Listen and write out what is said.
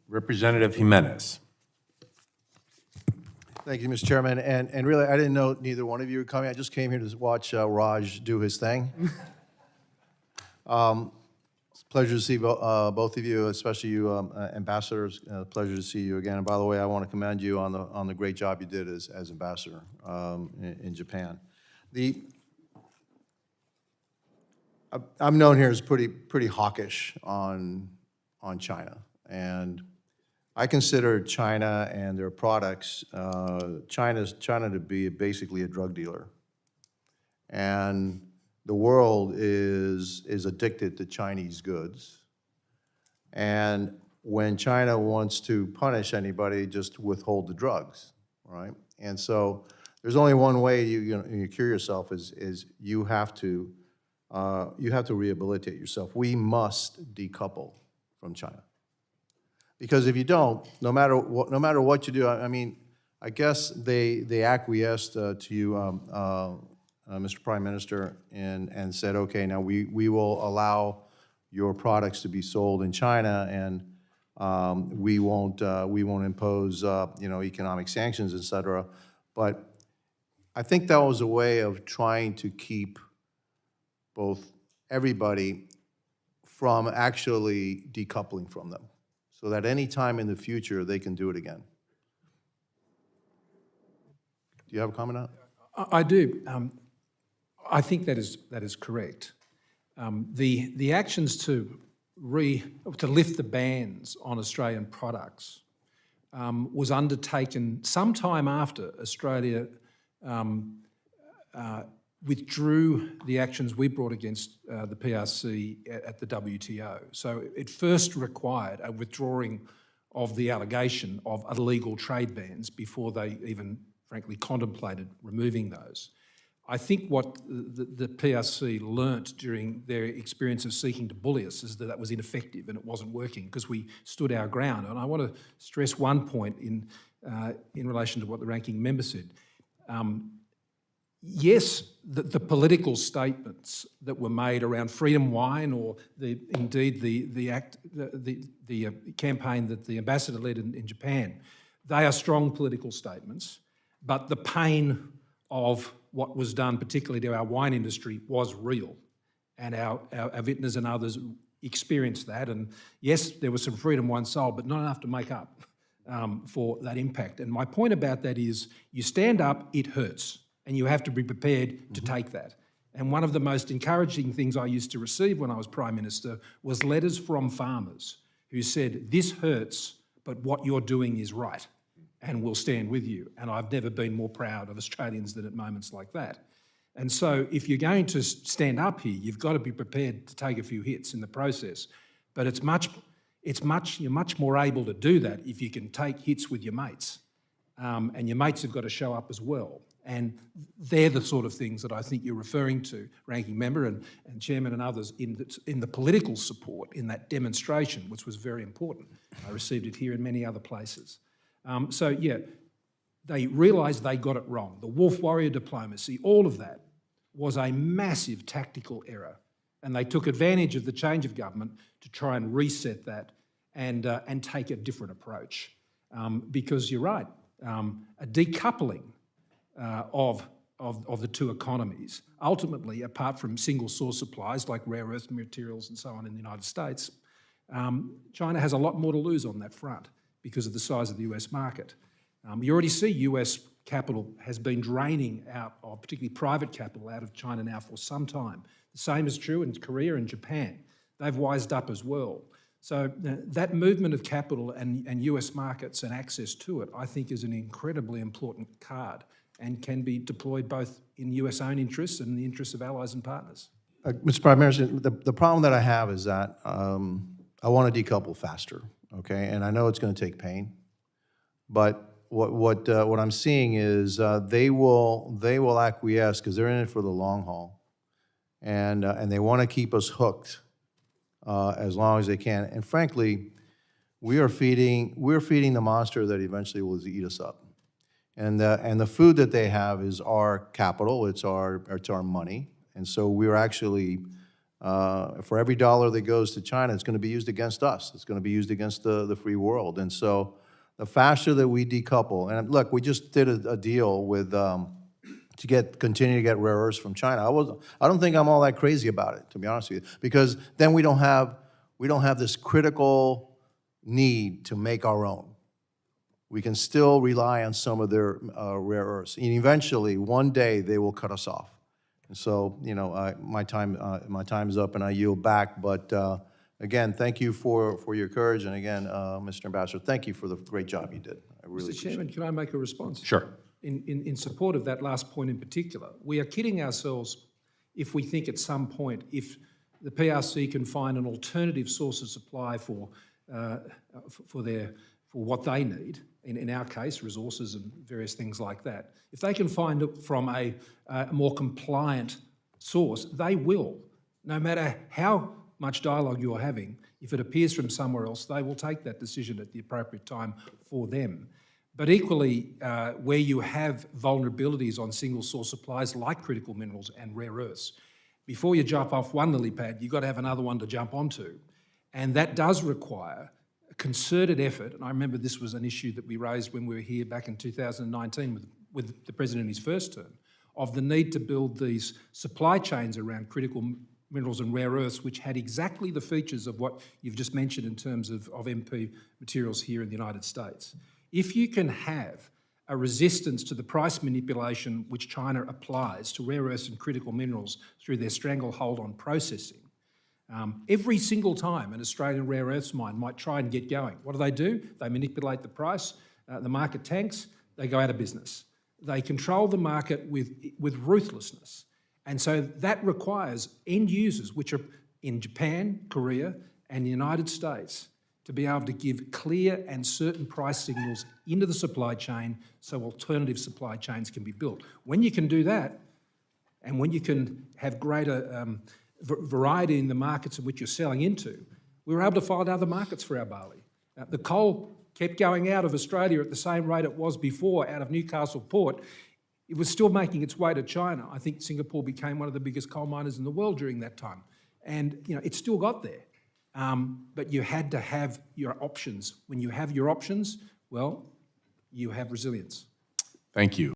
Representative Gimenez. Thank you, Mr. Chairman. And really, I didn't know neither one of you were coming. I just came here to watch Raj do his thing. It's a pleasure to see both of you, especially you, ambassadors. Pleasure to see you again. And by the way, I want to commend you on the great job you did as ambassador in Japan. I'm known here as pretty hawkish on China, and I consider China and their products, China to be basically a drug dealer. And the world is addicted to Chinese goods. And when China wants to punish anybody, just withhold the drugs, right? And so there's only one way you cure yourself is you have to rehabilitate yourself. We must decouple from China. Because if you don't, no matter what you do, I mean, I guess they acquiesced to you, Mr. Prime Minister, and said, okay, now we will allow your products to be sold in China, and we won't impose economic sanctions, et cetera. But I think that was a way of trying to keep both everybody from actually decoupling from them, so that any time in the future they can do it again. Do you have a comment on it? I do. I think that is correct. The actions to lift the bans on Australian products was undertaken sometime after Australia withdrew the actions we brought against the PRC at the WTO. So it first required a withdrawing of the allegation of illegal trade bans before they even, frankly, contemplated removing those. I think what the PRC learnt during their experience of seeking to bully us is that that was ineffective and it wasn't working because we stood our ground. And I want to stress one point in relation to what the ranking member said. Yes, the political statements that were made around Freedom Wine, or indeed the campaign that the ambassador led in Japan, they are strong political statements, but the pain of what was done, particularly to our wine industry, was real, and our vintners and others experienced that. And yes, there was some Freedom Wine sold, but not enough to make up for that impact. And my point about that is, you stand up, it hurts, and you have to be prepared to take that. And one of the most encouraging things I used to receive when I was Prime Minister was letters from farmers who said, this hurts, but what you're doing is right, and we'll stand with you. And I've never been more proud of Australians than at moments like that. And so if you're going to stand up here, you've got to be prepared to take a few hits in the process. But you're much more able to do that if you can take hits with your mates. And your mates have got to show up as well. And they're the sort of things that I think you're referring to, Ranking Member and Chairman and others, in the political support in that demonstration, which was very important. I received it here and many other places. So yeah, they realised they got it wrong. The wolf warrior diplomacy, all of that was a massive tactical error. And they took advantage of the change of government to try and reset that and take a different approach. Because you're right, a decoupling of the two economies, ultimately, apart from single source supplies like rare earth materials and so on in the United States, China has a lot more to lose on that front because of the size of the US market. You already see US capital has been draining out, or particularly private capital, out of China now for some time. The same is true in Korea and Japan. They've wised up as well. So that movement of capital and US markets and access to it, I think, is an incredibly important card and can be deployed both in US own interests and in the interests of allies and partners. Mr. Prime Minister, the problem that I have is that I want to decouple faster, okay? And I know it's going to take pain, but what I'm seeing is they will acquiesce because they're in it for the long haul, and they want to keep us hooked as long as they can. And frankly, we're feeding the monster that eventually will eat us up. And the food that they have is our capital, it's our money, and so we're actually For every dollar that goes to China, it's going to be used against us. It's going to be used against the free world. And so the faster that we decouple, and look, we just did a deal with continue to get rare earths from China. I don't think I'm all that crazy about it, to be honest with you, because then we don't have this critical need to make our own. We can still rely on some of their rare earths, and eventually, one day, they will cut us off. And so, you know, my time's up, and I yield back. But again, thank you for your courage, and again, Mr. Ambassador, thank you for the great job you did. I really Mr. Chairman, can I make a response? Sure. In support of that last point in particular, we are kidding ourselves if we think at some point, if the PRC can find an alternative source of supply for what they need, in our case, resources and various things like that, if they can find it from a more compliant source, they will. No matter how much dialogue you're having, if it appears from somewhere else, they will take that decision at the appropriate time for them. But equally, where you have vulnerabilities on single source supplies like critical minerals and rare earths, before you jump off one lily pad, you've got to have another one to jump onto. And that does require a concerted effort, and I remember this was an issue that we raised when we were here back in 2019 with the President in his first term, of the need to build these supply chains around critical minerals and rare earths, which had exactly the features of what you've just mentioned in terms of MP materials here in the United States. If you can have a resistance to the price manipulation which China applies to rare earths and critical minerals through their stranglehold on processing, every single time an Australian rare earths mine might try and get going, what do? They manipulate the price, the market tanks, they go out of business. They control the market with ruthlessness. And so that requires end users, which are in Japan, Korea, and the United States, to be able to give clear and certain price signals into the supply chain so alternative supply chains can be built. When you can do that, and when you can have greater variety in the markets in which you're selling into, we were able to find other markets for our barley. The coal kept going out of Australia at the same rate it was before out of Newcastle Port. It was still making its way to China. I think Singapore became one of the biggest coal miners in the world during that time. And you know, it still got there. But you had to have your options. When you have your options, well, you have resilience. Thank you.